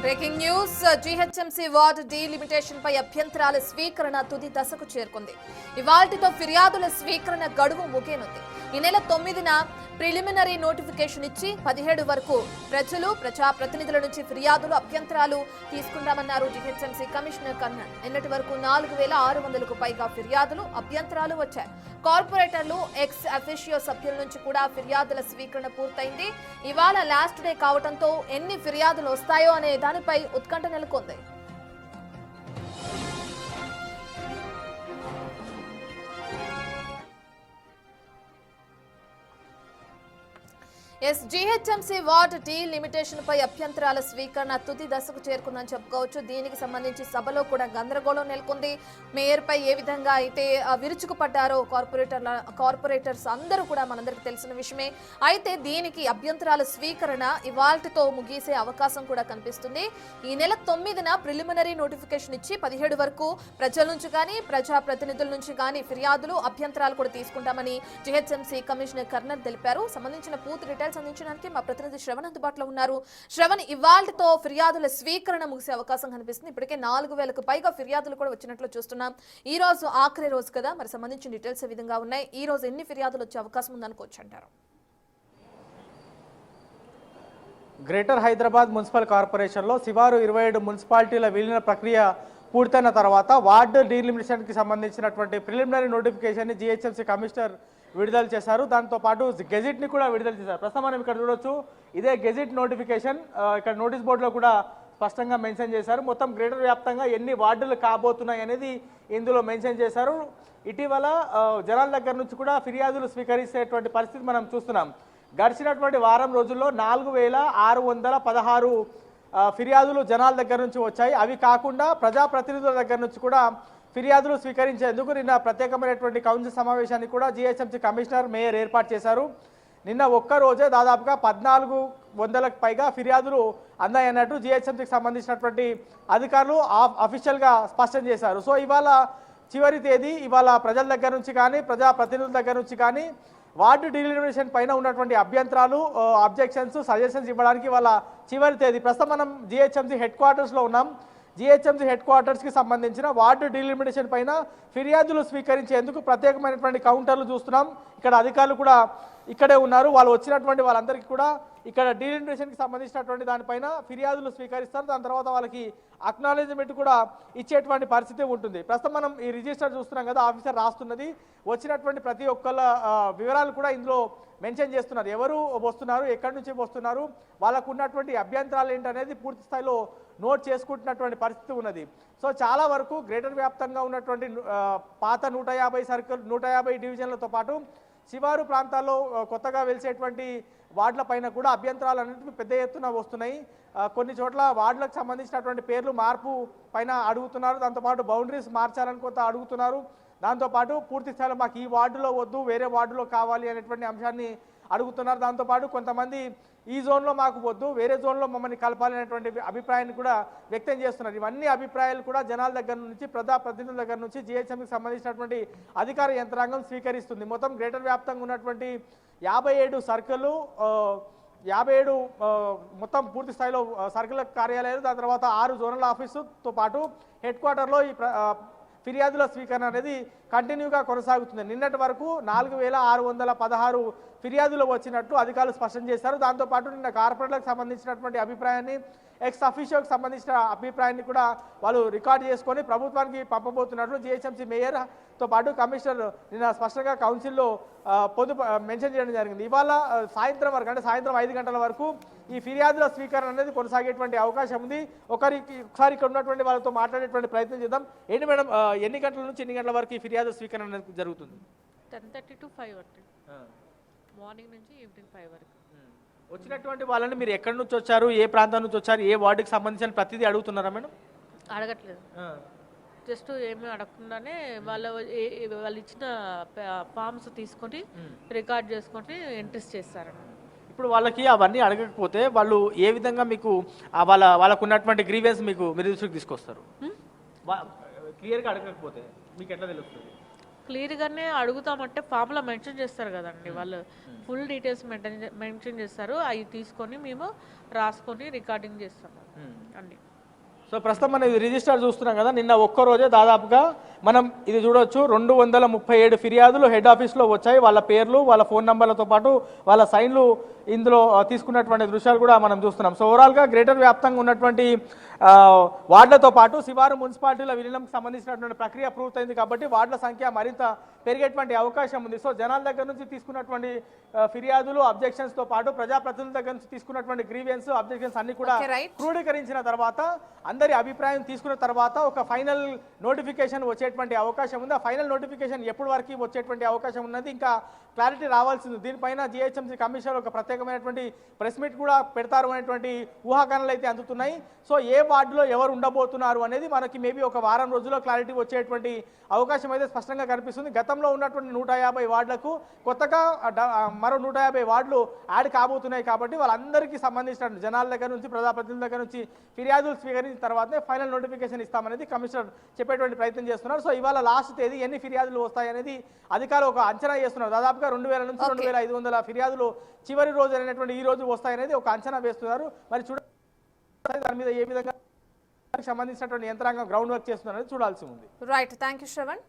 Breaking news GHMC ward delimitation పై అభ్యంతరాల స్వీకరణ తుది దశకు చేరుకుంది. ఇవాల్టితో ఫిర్యాదుల స్వీకరణ గడువు ముగియనుంది. ఈ నెల 9న ప్రిలిమినరీ నోటిఫికేషన్ ఇచ్చి 17 వరకు ప్రజలు ప్రజాప్రతినిధుల నుంచి ఫిర్యాదులు అభ్యంతరాలు తీసుకుంటామన్నారు జీహెచ్ఎంసీ కమిషనర్ కర్ణన్. నిన్నటి వరకు 4600కు పైగా ఫిర్యాదులు అభ్యంతరాలు వచ్చాయి. కార్పొరేటర్లు ఎక్స్ అఫిషియో సభ్యుల నుంచి కూడా ఫిర్యాదుల స్వీకరణ పూర్తయింది. ఇవాళ లాస్ట్ డే కావడంతో ఎన్ని ఫిర్యాదులు వస్తాయో అనే దానిపై ఉత్కంఠ నెలకొంది. జీహెచ్ఎంసీ వార్డు డీలిమిటేషన్ పై అభ్యంతరాల స్వీకరణ తుది దశకు చేరుకుందని చెప్పుకోవచ్చు. దీనికి సంబంధించి సభలో కూడా గందరగోళం నెలకొంది. మేయర్ పై ఏ విధంగా అయితే విరుచుకుపడ్డారో కార్పొరేటర్స్ అందరూ కూడా మనందరికీ తెలిసిన విషయమే. అయితే దీనికి అభ్యంతరాల స్వీకరణ ఇవాల్టితో ముగిసే అవకాశం కూడా కనిపిస్తుంది. ఈ నెల 9న ప్రిలిమినరీ నోటిఫికేషన్ ఇచ్చి 17 వరకు ప్రజల నుంచి కానీ ప్రజాప్రతినిధుల నుంచి కానీ ఫిర్యాదులు అభ్యంతరాలు కూడా తీసుకుంటామని జీహెచ్ఎంసీ కమిషనర్ కర్ణన్ తెలిపారు. సంబంధించిన పూర్తి డీటెయిల్స్ అందించడానికి మా ప్రతినిధి శ్రవణ్ అందుబాటులో ఉన్నారు. శ్రవణ్, ఇవాల్టితో ఫిర్యాదుల స్వీకరణ ముగిసే అవకాశం కనిపిస్తుంది. ఇప్పటికే 4000కు పైగా ఫిర్యాదులు కూడా వచ్చినట్లు చూస్తున్నాం. ఈ రోజు ఆఖరి రోజు కదా, మరి సంబంధించిన డీటెయిల్స్ ఏ విధంగా ఉన్నాయి? ఈ రోజు ఎన్ని ఫిర్యాదులు వచ్చే అవకాశం ఉందనుకోవచ్చు అంటారు? గ్రేటర్ హైదరాబాద్ మున్సిపల్ కార్పొరేషన్లో శివారు 27 మున్సిపాలిటీల విలీన ప్రక్రియ పూర్తయిన తర్వాత వార్డు డీలిమిటేషన్కి సంబంధించినటువంటి ప్రిలిమినరీ నోటిఫికేషన్ జీహెచ్ఎంసీ కమిషనర్ విడుదల చేశారు. దాంతోపాటు గెజిట్ని కూడా విడుదల చేశారు. ప్రస్తుతం మనం ఇక్కడ చూడొచ్చు, ఇదే గెజిట్ నోటిఫికేషన్. ఇక్కడ నోటీస్ బోర్డులో కూడా స్పష్టంగా మెన్షన్ చేశారు. మొత్తం గ్రేటర్ వ్యాప్తంగా ఎన్ని వార్డులు కాబోతున్నాయి అనేది ఇందులో మెన్షన్ చేశారు. ఇటీవల జనాల దగ్గర నుంచి కూడా ఫిర్యాదులు స్వీకరించేటువంటి పరిస్థితి మనం చూస్తున్నాం. గడిచినటువంటి వారం రోజుల్లో 4616 ఫిర్యాదులు జనాల దగ్గర నుంచి వచ్చాయి. అవి కాకుండా ప్రజాప్రతినిధుల దగ్గర నుంచి కూడా ఫిర్యాదులు స్వీకరించేందుకు నిన్న ప్రత్యేకమైనటువంటి కౌన్సిల్ సమావేశాన్ని కూడా జీహెచ్ఎంసీ కమిషనర్ మేయర్ ఏర్పాటు చేశారు. నిన్న ఒక్క రోజే దాదాపుగా 1400కు పైగా ఫిర్యాదులు అందాయన్నట్టు జీహెచ్ఎంసీకి సంబంధించినటువంటి అధికారులు అఫీషియల్గా స్పష్టం చేశారు. సో ఇవాళ చివరి తేదీ. ఇవాళ ప్రజల దగ్గర నుంచి కానీ ప్రజాప్రతినిధుల దగ్గర నుంచి కానీ వార్డు డీలిమిటేషన్ పైన ఉన్నటువంటి అభ్యంతరాలు, అబ్జెక్షన్స్, సజెషన్స్ ఇవ్వడానికి వాళ్ళ చివరి తేదీ. ప్రస్తుతం మనం జీహెచ్ఎంసీ హెడ్ క్వార్టర్స్లో ఉన్నాం. జీహెచ్ఎంసీ హెడ్ క్వార్టర్స్కి సంబంధించిన వార్డు డీలిమిటేషన్ పైన ఫిర్యాదులు స్వీకరించేందుకు ప్రత్యేకమైనటువంటి కౌంటర్లు చూస్తున్నాం. ఇక్కడ అధికారులు కూడా ఇక్కడే ఉన్నారు. వాళ్ళు వచ్చినటువంటి వాళ్ళందరికీ కూడా ఇక్కడ డీలిమిటేషన్కి సంబంధించినటువంటి దానిపైన ఫిర్యాదులు స్వీకరిస్తారు. దాని తర్వాత వాళ్ళకి అక్నాలెడ్జ్మెంట్ కూడా ఇచ్చేటువంటి పరిస్థితి ఉంటుంది. ప్రస్తుతం మనం ఈ రిజిస్టర్ చూస్తున్నాం కదా, ఆఫీసర్ రాస్తున్నది. వచ్చినటువంటి ప్రతి ఒక్కళ్ళ వివరాలు కూడా ఇందులో మెన్షన్ చేస్తున్నారు. ఎవరు వస్తున్నారు, ఎక్కడి నుంచి వస్తున్నారు, వాళ్ళకు ఉన్నటువంటి అభ్యంతరాలు ఏంటనేది పూర్తి స్థాయిలో నోట్ చేసుకుంటున్నటువంటి పరిస్థితి ఉన్నది. సో చాలా వరకు గ్రేటర్ వ్యాప్తంగా ఉన్నటువంటి పాత 150 సర్కిల్ 150 డివిజన్లతో పాటు శివారు ప్రాంతాల్లో కొత్తగా వెలిసేటువంటి వార్డుల పైన కూడా అభ్యంతరాలు అనేవి పెద్ద ఎత్తున వస్తున్నాయి. కొన్ని చోట్ల వార్డులకు సంబంధించినటువంటి పేర్లు మార్పు పైన అడుగుతున్నారు. దాంతోపాటు బౌండరీస్ మార్చాలని కొంత అడుగుతున్నారు. దాంతోపాటు పూర్తి స్థాయిలో మాకు ఈ వార్డులో వద్దు, వేరే వార్డులో కావాలి అనేటువంటి అంశాన్ని అడుగుతున్నారు. దాంతోపాటు కొంతమంది ఈ జోన్లో మాకు వద్దు, వేరే జోన్లో మమ్మల్ని కలపాలి అనేటువంటి అభిప్రాయాన్ని కూడా వ్యక్తం చేస్తున్నారు. ఇవన్నీ అభిప్రాయాలు కూడా జనాల దగ్గర నుంచి, ప్రజాప్రతినిధుల దగ్గర నుంచి జీహెచ్ఎంకి సంబంధించినటువంటి అధికార యంత్రాంగం స్వీకరిస్తుంది. మొత్తం గ్రేటర్ వ్యాప్తంగా ఉన్నటువంటి 57 సర్కిళ్ళు, 57 మొత్తం పూర్తి స్థాయిలో సర్కిల్ కార్యాలయాలు, దాని తర్వాత 6 జోనల్ ఆఫీసుతో పాటు హెడ్ క్వార్టర్లో ఈ ఫిర్యాదుల స్వీకరణ అనేది కంటిన్యూగా కొనసాగుతుంది. నిన్నటి వరకు 4616 ఫిర్యాదులు వచ్చినట్టు అధికారులు స్పష్టం చేశారు. దాంతోపాటు నిన్న కార్పొరేట్లకు సంబంధించినటువంటి అభిప్రాయాన్ని, ఎక్స్ అఫీషియోకి సంబంధించిన అభిప్రాయాన్ని కూడా వాళ్ళు రికార్డు చేసుకొని ప్రభుత్వానికి పంపబోతున్నట్లు జీహెచ్ఎంసీ మేయర్తో పాటు కమిషనర్ నిన్న స్పష్టంగా కౌన్సిల్లో మెన్షన్ చేయడం జరిగింది. ఇవాళ సాయంత్రం వరకు, అంటే సాయంత్రం 5 గంటల వరకు ఈ ఫిర్యాదుల స్వీకరణ అనేది కొనసాగేటువంటి అవకాశం ఉంది. ఒకసారి ఇక్కడ ఉన్నటువంటి వాళ్ళతో మాట్లాడేటువంటి ప్రయత్నం చేద్దాం. ఏంటి మేడం, ఎన్ని గంటల నుంచి ఎన్ని గంటల వరకు ఈ ఫిర్యాదు స్వీకరణ అనేది జరుగుతుంది? 10:30 to 5 వరకు, మార్నింగ్ నుంచి ఈవినింగ్ 5 వరకు. వచ్చినటువంటి వాళ్ళని మీరు ఎక్కడి నుంచి వచ్చారు, ఏ ప్రాంతం నుంచి వచ్చారు, ఏ వార్డుకి సంబంధించిన ప్రతిదీ అడుగుతున్నారా మేడం? అడగట్లేదు, జస్ట్ ఏమీ అడగకుండానే వాళ్ళు ఇచ్చిన ఫామ్స్ తీసుకొని రికార్డ్ చేసుకొని ఎంట్రీస్ చేస్తారన్నమాట. ఇప్పుడు వాళ్ళకి అవన్నీ అడగకపోతే వాళ్ళు ఏ విధంగా మీకు వాళ్ళకు ఉన్నటువంటి గ్రీవెన్స్ మీరు దృష్టికి తీసుకొస్తారు? క్లియర్గా అడగకపోతే మీకు ఎట్లా తెలుస్తుంది? క్లియర్గానే అడుగుతామంటే ఫామ్లో మెన్షన్ చేస్తారు కదండి వాళ్ళు, ఫుల్ డీటెయిల్స్ మెన్షన్ చేస్తారు. అవి తీసుకొని మేము రాసుకొని రికార్డింగ్ చేస్తాము అండి. సో ప్రస్తుతం మనం ఇది రిజిస్టర్ చూస్తున్నాం కదా, నిన్న ఒక్కరోజే దాదాపుగా మనం ఇది చూడొచ్చు 237 ఫిర్యాదులు హెడ్ ఆఫీస్లో వచ్చాయి. వాళ్ళ పేర్లు, వాళ్ళ ఫోన్ నంబర్లతో పాటు వాళ్ళ సైన్లు ఇందులో తీసుకున్నటువంటి దృశ్యాలు కూడా మనం చూస్తున్నాం. సో ఓవరాల్గా గ్రేటర్ వ్యాప్తంగా ఉన్నటువంటి వార్డులతో పాటు శివారు మున్సిపాలిటీల విలీనంకి సంబంధించినటువంటి ప్రక్రియ పూర్తయింది కాబట్టి వార్డుల సంఖ్య మరింత పెరిగేటువంటి అవకాశం ఉంది. సో జనాల దగ్గర నుంచి తీసుకున్నటువంటి ఫిర్యాదులు, అబ్జెక్షన్స్తో పాటు ప్రజాప్రతినిధుల దగ్గర నుంచి తీసుకున్నటువంటి గ్రీవెన్స్, అబ్జెక్షన్స్ అన్ని కూడా క్రోడీకరించిన తర్వాత అందరి అభిప్రాయం తీసుకున్న తర్వాత ఒక ఫైనల్ నోటిఫికేషన్ వచ్చేటువంటి అవకాశం ఉంది. ఆ ఫైనల్ నోటిఫికేషన్ ఎప్పటి వరకు వచ్చేటువంటి అవకాశం ఉన్నది, ఇంకా క్లారిటీ రావాల్సింది. దీనిపైన జిహెచ్ఎంసీ కమిషనర్ ఒక ప్రత్యేకమైనటువంటి ప్రెస్ మీట్ కూడా పెడతారు అనేటువంటి ఊహాగానాలు అయితే అందుతున్నాయి. సో ఏ వార్డులో ఎవరు ఉండబోతున్నారు అనేది మనకి మేబీ ఒక వారం రోజుల్లో క్లారిటీ వచ్చేటువంటి అవకాశం అయితే స్పష్టంగా కనిపిస్తుంది. గతంలో ఉన్నటువంటి 150 వార్డులకు కొత్తగా మరో 150 వార్డులు యాడ్ కాబోతున్నాయి కాబట్టి వాళ్ళందరికీ సంబంధించిన జనాల దగ్గర నుంచి, ప్రజాప్రతినిధుల దగ్గర నుంచి ఫిర్యాదులు స్వీకరించిన తర్వాతనే ఫైనల్ నోటిఫికేషన్ ఇస్తామనేది కమిషనర్ చెప్పేటువంటి ప్రయత్నం చేస్తున్నారు. సో ఇవాళ లాస్ట్ తేదీ ఎన్ని ఫిర్యాదులు వస్తాయనేది అధికారులు ఒక అంచనా చేస్తున్నారు. దాదాపుగా 2000 నుంచి 2500 ఫిర్యాదులు చివరి రోజు అనేటువంటి ఈ రోజు వస్తాయనేది ఒక అంచనా వేస్తున్నారు. మరి దాని మీద ఏ విధంగా సంబంధించినటువంటి యంత్రాంగం గ్రౌండ్ వర్క్ చేస్తున్నారు చూడాల్సి ఉంది. Right, thank you Shravan.